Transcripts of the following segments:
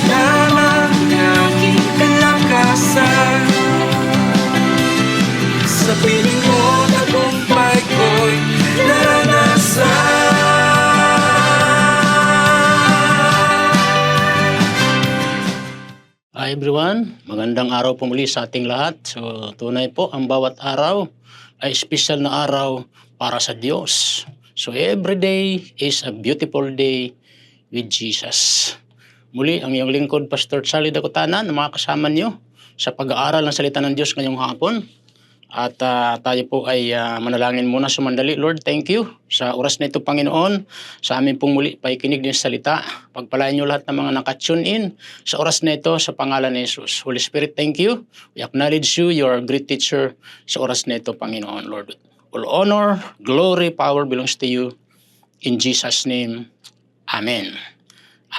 lamang aking kalakasan. Sa piling mo, tagumpay ko'y naranasan. Hi everyone, magandang araw po muli sa ating lahat. So tunay po ang bawat araw ay special na araw para sa Diyos. So every day is a beautiful day with Jesus. Muli ang iyong lingkod, Pastor Charlie Dacotana, na mga kasama niyo sa pag-aaral ng salita ng Diyos ngayong hapon. At tayo po ay manalangin muna sumandali. Lord, thank you sa oras na ito, Panginoon. Sa amin pong muli paikinig din sa salita. Pagpalain niyo lahat ng mga nakatune in sa oras na ito sa pangalan ni Jesus. Holy Spirit, thank you. We acknowledge you. You are a great teacher sa oras na ito, Panginoon, Lord. All honor, glory, power belongs to you. In Jesus' name, Amen.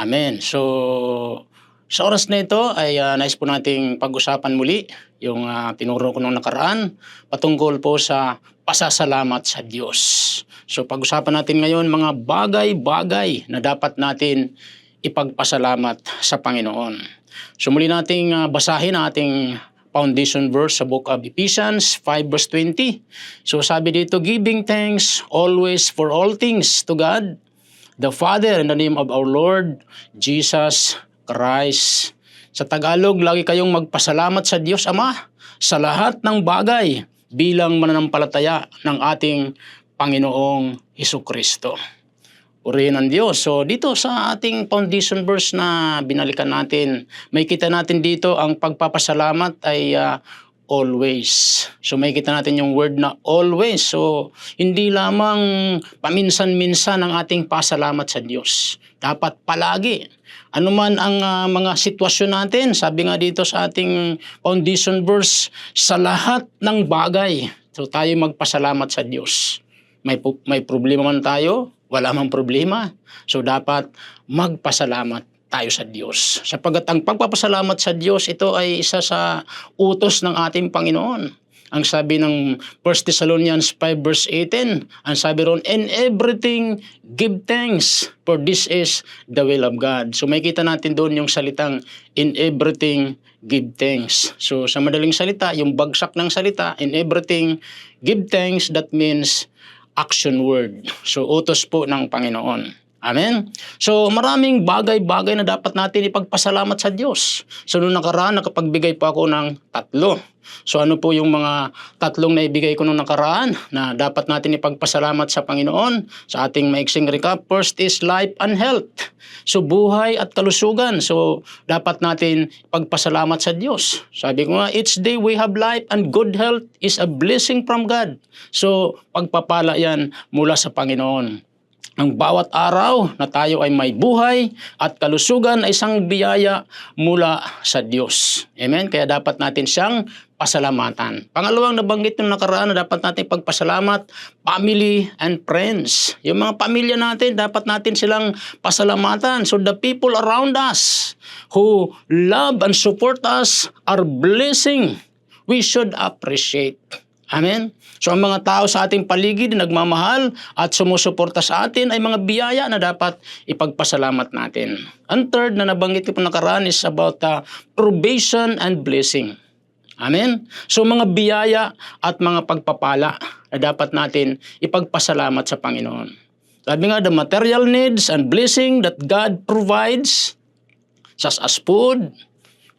Amen. So, sa oras na ito ay nais po nating pag-usapan muli yung tinuro ko nung nakaraan patungkol po sa pasasalamat sa Diyos. So pag-usapan natin ngayon mga bagay-bagay na dapat natin ipagpasalamat sa Panginoon. So muli nating basahin ang ating foundation verse sa book of Ephesians 5 verse 20. So sabi dito, giving thanks always for all things to God, the Father, in the name of our Lord Jesus Christ. Sa Tagalog, lagi kayong magpasalamat sa Diyos Ama sa lahat ng bagay bilang mananampalataya ng ating Panginoong Hesukristo. Purihin ang Diyos. So dito sa ating foundation verse na binalikan natin, may kita natin dito ang pagpapasalamat ay always. So may kita natin yung word na always. So hindi lamang paminsan-minsan ang ating pasalamat sa Diyos. Dapat palagi. Ano man ang mga sitwasyon natin, sabi nga dito sa ating foundation verse, sa lahat ng bagay. So tayo magpasalamat sa Diyos. May problema man tayo, wala mang problema. So dapat magpasalamat tayo sa Diyos. Sapagkat ang pagpapasalamat sa Diyos, ito ay isa sa utos ng ating Panginoon. Ang sabi ng 1 Thessalonians 5 verse 18, ang sabi ron, in everything give thanks, for this is the will of God. So may kita natin doon yung salitang in everything give thanks. So sa madaling salita, yung bagsak ng salita, in everything give thanks, that means action word. So utos po ng Panginoon. Amen? So maraming bagay-bagay na dapat natin ipagpasalamat sa Diyos. So noong nakaraan, nakapagbigay po ako ng 3. So ano po yung mga 3 na ibigay ko noong nakaraan na dapat natin ipagpasalamat sa Panginoon? Sa ating maiksing recap, first is life and health. So buhay at kalusugan. So dapat natin ipagpasalamat sa Diyos. Sabi ko nga, each day we have life and good health is a blessing from God. So pagpapala yan mula sa Panginoon. Ang bawat araw na tayo ay may buhay at kalusugan ay isang biyaya mula sa Diyos. Amen? Kaya dapat natin siyang pasalamatan. Pangalawang nabanggit ng nakaraan na dapat natin pagpasalamat, family and friends. Yung mga pamilya natin, dapat natin silang pasalamatan. So the people around us who love and support us are blessing. We should appreciate. Amen? So ang mga tao sa ating paligid na nagmamahal at sumusuporta sa atin ay mga biyaya na dapat ipagpasalamat natin. Ang third na nabanggit ko po nakaraan is about probation and blessing. Amen? So mga biyaya at mga pagpapala na dapat natin ipagpasalamat sa Panginoon. Sabi nga, the material needs and blessing that God provides, such as food,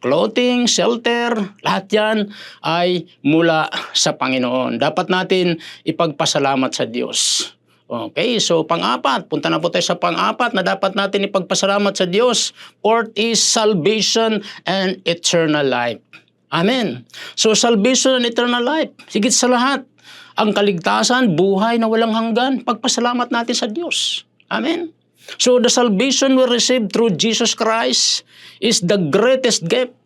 clothing, shelter, lahat yan ay mula sa Panginoon. Dapat natin ipagpasalamat sa Diyos. Okay, so pang-apat, punta na po tayo sa pang-apat na dapat natin ipagpasalamat sa Diyos. Fourth is salvation and eternal life. Amen. So salvation and eternal life, higit sa lahat, ang kaligtasan, buhay na walang hanggan, pagpasalamat natin sa Diyos. Amen. So the salvation we receive through Jesus Christ is the greatest gift.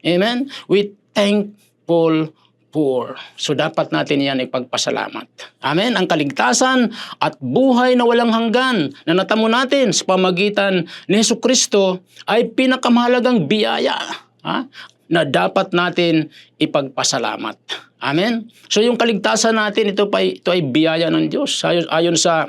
Amen? We thankful for. So dapat natin yan ipagpasalamat. Amen? Ang kaligtasan at buhay na walang hanggan na natamo natin sa pamagitan ni Hesukristo ay pinakamahalagang biyaya na dapat natin ipagpasalamat. Amen? So yung kaligtasan natin, ito ay biyaya ng Diyos. Ayon sa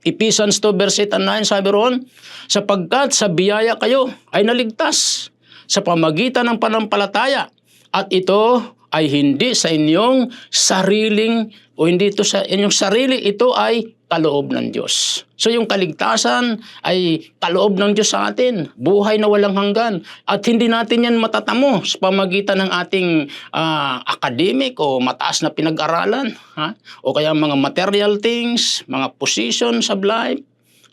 Ephesians 2 verse 8 and 9 sabi roon, sapagkat sa biyaya kayo ay naligtas sa pamagitan ng panampalataya, at ito ay hindi sa inyong sariling o hindi ito sa inyong sarili, ito ay kaloob ng Diyos. So yung kaligtasan ay kaloob ng Diyos sa atin, buhay na walang hanggan, at hindi natin yan matatamo sa pamagitan ng ating academic o mataas na pinag-aralan, o kaya mga material things, mga positions of life.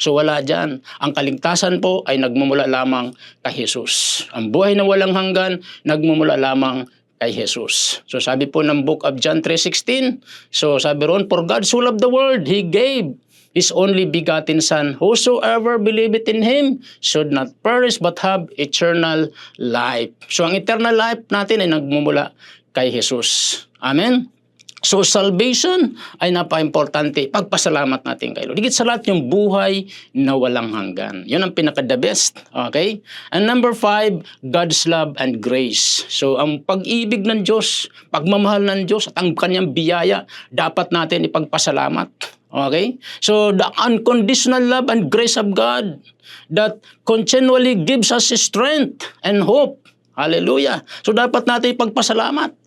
So wala dyan. Ang kaligtasan po ay nagmumula lamang kay Jesus. Ang buhay na walang hanggan, nagmumula lamang kay Jesus. So sabi po ng book of John 3:16, so sabi ron, for God so loved the world, He gave His only begotten Son, whosoever believeth in Him should not perish but have eternal life. So ang eternal life natin ay nagmumula kay Jesus. Amen? So salvation ay napaka-importante. Pagpasalamat natin kay Lord. Higit sa lahat yung buhay na walang hanggan. Yun ang pinaka-the best. Okay? And number 5, God's love and grace. So ang pag-ibig ng Diyos, pagmamahal ng Diyos at ang kanyang biyaya, dapat natin ipagpasalamat. Okay? So the unconditional love and grace of God that continually gives us strength and hope. Hallelujah. So dapat natin ipagpasalamat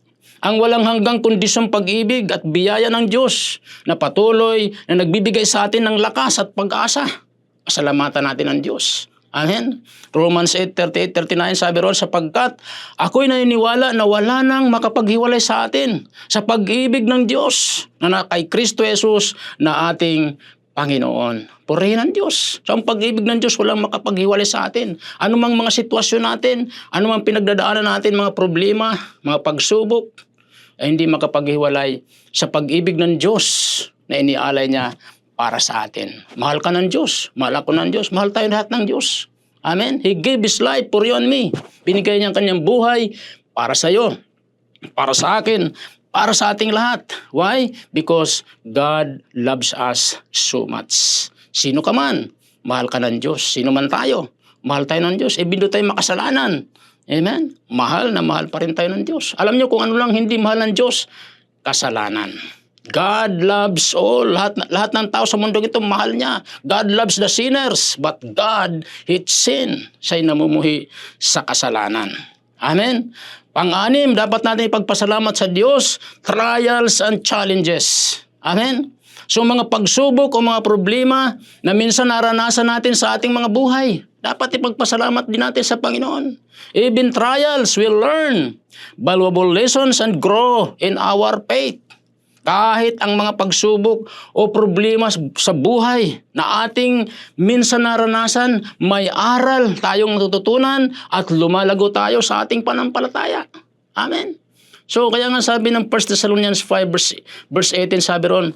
ang walang hanggang kondisyong pag-ibig at biyaya ng Diyos na patuloy na nagbibigay sa atin ng lakas at pag-asa. Pasalamatan natin ang Diyos. Amen? Romans 8:38-39 sabi ron, sapagkat ako'y naniniwala na wala nang makapaghiwalay sa atin sa pag-ibig ng Diyos na kay Kristo Jesus na ating Panginoon. Purihin ang Diyos. So ang pag-ibig ng Diyos walang makapaghiwalay sa atin. Anumang mga sitwasyon natin, anumang pinagdadaanan natin, mga problema, mga pagsubok, ay hindi makapaghiwalay sa pag-ibig ng Diyos na inialay niya para sa atin. Mahal ka ng Diyos, mahal ako ng Diyos, mahal tayo lahat ng Diyos. Amen? He gave His life for you and me. Binigay niya ang kanyang buhay para sa iyo, para sa akin, para sa ating lahat. Why? Because God loves us so much. Sino ka man, mahal ka ng Diyos. Sino man tayo, mahal tayo ng Diyos. Bindo tayo makasalanan. Amen? Mahal na mahal pa rin tayo ng Diyos. Alam niyo kung ano lang hindi mahal ng Diyos? Kasalanan. God loves all. Lahat ng tao sa mundo ito, mahal niya. God loves the sinners, but God hates sin. Siya'y namumuhi sa kasalanan. Amen? Pang-anim, dapat natin ipagpasalamat sa Diyos, trials and challenges. Amen? So mga pagsubok o mga problema na minsan naranasan natin sa ating mga buhay, dapat ipagpasalamat din natin sa Panginoon. Even trials will learn valuable lessons and grow in our faith. Kahit ang mga pagsubok o problema sa buhay na ating minsan naranasan, may aral tayong natututunan at lumalago tayo sa ating panampalataya. Amen. So kaya nga sabi ng 1 Thessalonians 5 verse 18, sabi ron,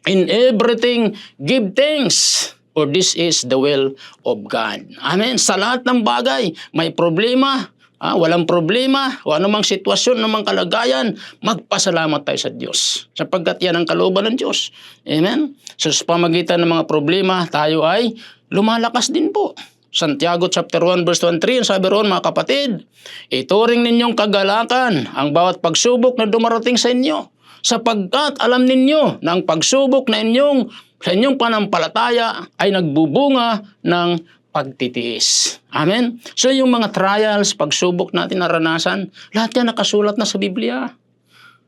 in everything give thanks, for this is the will of God. Amen. Sa lahat ng bagay, may problema, walang problema, o anumang sitwasyon, anumang kalagayan, magpasalamat tayo sa Diyos. Sapagkat yan ang kalooban ng Diyos. Amen. So sa pamagitan ng mga problema, tayo ay lumalakas din po. Santiago chapter 1 verse 1-3, sabi roon, mga kapatid, ituring ninyong kagalakan ang bawat pagsubok na dumarating sa inyo, sapagkat alam ninyo na ang pagsubok na sa inyong panampalataya ay nagbubunga ng pagtitiis. Amen? So yung mga trials, pagsubok natin naranasan, lahat yan nakasulat na sa Biblia.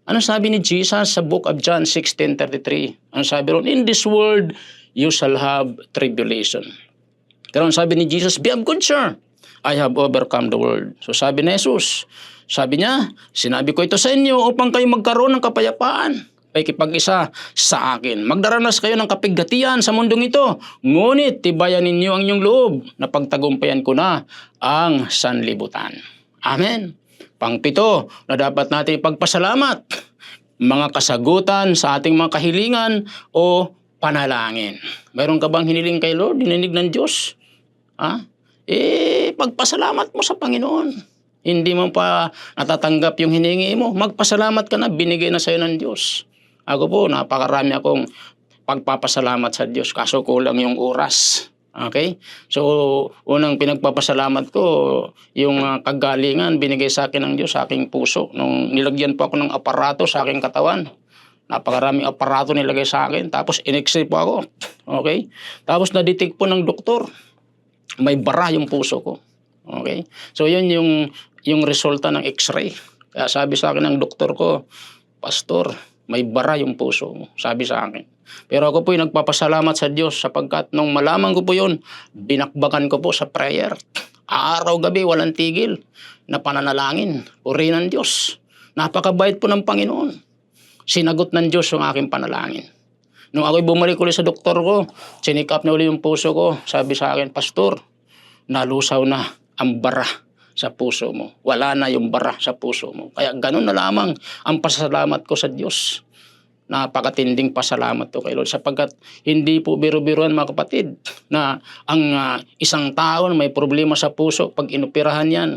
Ano sabi ni Jesus sa book of John 16:33? Ano sabi ron? In this world, you shall have tribulation. Pero sabi ni Jesus, be of good cheer, I have overcome the world. So sabi ni Jesus, sabi niya, sinabi ko ito sa inyo upang kayo magkaroon ng kapayapaan. Pakikipag-isa sa akin. Magdaranas kayo ng kapighatian sa mundong ito. Ngunit tibayan ninyo ang inyong loob na pagtagumpayan ko na ang sanlibutan. Amen. Pang-pito na dapat natin ipagpasalamat, mga kasagutan sa ating mga kahilingan o panalangin. Mayroon ka bang hiniling kay Lord? Dininig ng Diyos? Pagpasalamat mo sa Panginoon. Hindi mo pa natatanggap yung hiningi mo, magpasalamat ka na, binigay na sa'yo ng Diyos. Ako po, napakarami akong pagpapasalamat sa Diyos, kaso kulang yung oras. Okay? So, unang pinagpapasalamat ko, yung kagalingan binigay sa akin ng Diyos, sa aking puso. Nung nilagyan po ako ng aparato sa aking katawan, Napakaraming aparato nilagay sa akin. Tapos in-x-ray po ako. Okay? Tapos na-detect po ng doktor. May bara yung puso ko. Okay? So yun yung resulta ng x-ray. Kaya sabi sa akin ng doktor ko, Pastor, may bara yung puso mo. Sabi sa akin. Pero ako po yung nagpapasalamat sa Diyos sapagkat nung malaman ko po yun, binakbakan ko po sa prayer. Araw-gabi, walang tigil na pananalangin. Purihin ng Diyos. Napakabait po ng Panginoon. Sinagot ng Diyos yung aking panalangin. Nung ako'y bumalik ulit sa doktor ko, chinik up na ulit yung puso ko. Sabi sa akin, Pastor, nalusaw na ang bara sa puso mo. Wala na yung bara sa puso mo. Kaya ganun na lamang ang pasalamat ko sa Diyos. Napakatinding pasalamat to kay Lord sapagkat hindi po biro-biroan mga kapatid na ang isang tao na may problema sa puso pag inoperahan yan,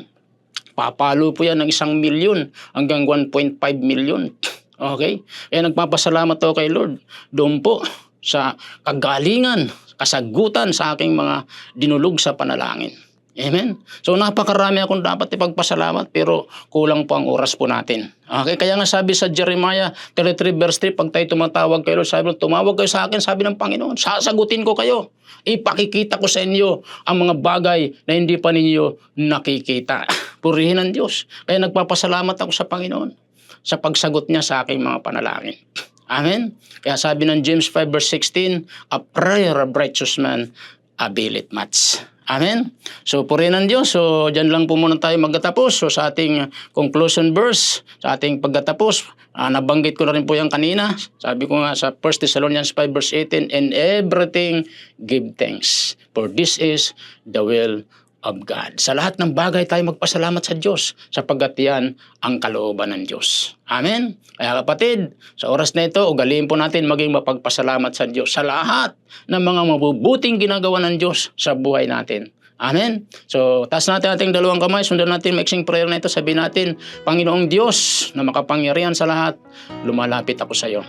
papalo po yan ng 1 milyon hanggang 1.5 milyon. Okay? Kaya nagpapasalamat to kay Lord doon po sa kagalingan, kasagutan sa aking mga dinulog sa panalangin. Amen? So napakarami akong dapat ipagpasalamat pero kulang po ang oras po natin. Okay? Kaya nga sabi sa Jeremiah 33 verse 3, pag tayo tumatawag kayo, sabi mo, tumawag kayo sa akin, sabi ng Panginoon, sasagutin ko kayo. Ipakikita ko sa inyo ang mga bagay na hindi pa ninyo nakikita. Purihin ang Diyos. Kaya nagpapasalamat ako sa Panginoon sa pagsagot niya sa aking mga panalangin. Amen? Kaya sabi ng James 5 verse 16, a prayer of righteous man availeth much. Amen? So, purihin ng Diyos. So, dyan lang po muna tayo magtatapos. So, sa ating conclusion verse, sa ating pagtatapos, nabanggit ko na rin po yan kanina. Sabi ko nga sa 1 Thessalonians 5 verse 18, in everything give thanks, for this is the will of God. Sa lahat ng bagay tayo magpasalamat sa Diyos sapagkat yan ang kalooban ng Diyos. Amen? Kaya kapatid, sa oras na ito, ugaliin po natin maging mapagpasalamat sa Diyos sa lahat ng mga mabubuting ginagawa ng Diyos sa buhay natin. Amen? So, taas natin ating dalawang kamay, sundan natin mixing prayer na ito, sabihin natin, Panginoong Diyos na makapangyarihan sa lahat, lumalapit ako sa iyo.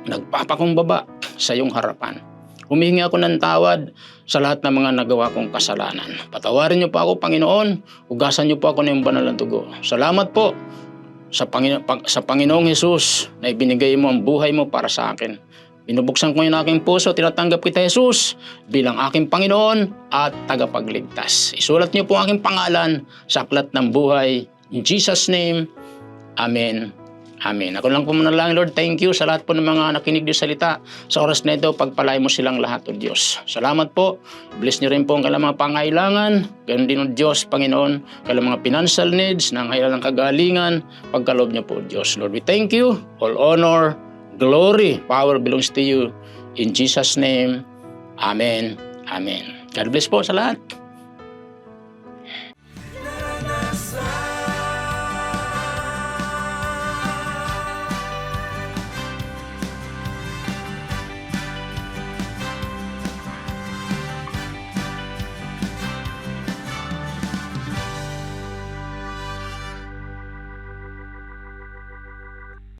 Nagpapakumbaba sa iyong harapan. Humihingi ako ng tawad sa lahat ng mga nagawa kong kasalanan. Patawarin niyo po ako, Panginoon. Hugasan niyo po ako ng banal na dugo. Salamat po sa Panginoong Jesus na ibinigay mo ang buhay mo para sa akin. Binubuksan ko yung aking puso, tinatanggap kita, Jesus, bilang aking Panginoon at tagapagligtas. Isulat niyo po ang aking pangalan sa aklat ng buhay. In Jesus' name, Amen. Amen. Ako lang po manalangin, Lord, thank you sa lahat po ng mga nakinig ng salita. Sa oras na ito, pagpalay mo silang lahat, O Diyos. Salamat po. Bless niyo rin po ang kailang mga pangailangan. Ganun din, O Diyos, Panginoon, kailang mga financial needs, nangailangan ng kagalingan, pagkaloob niyo po, O Diyos. Lord, we thank you. All honor, glory, power belongs to you. In Jesus' name, Amen. Amen. God bless po sa lahat.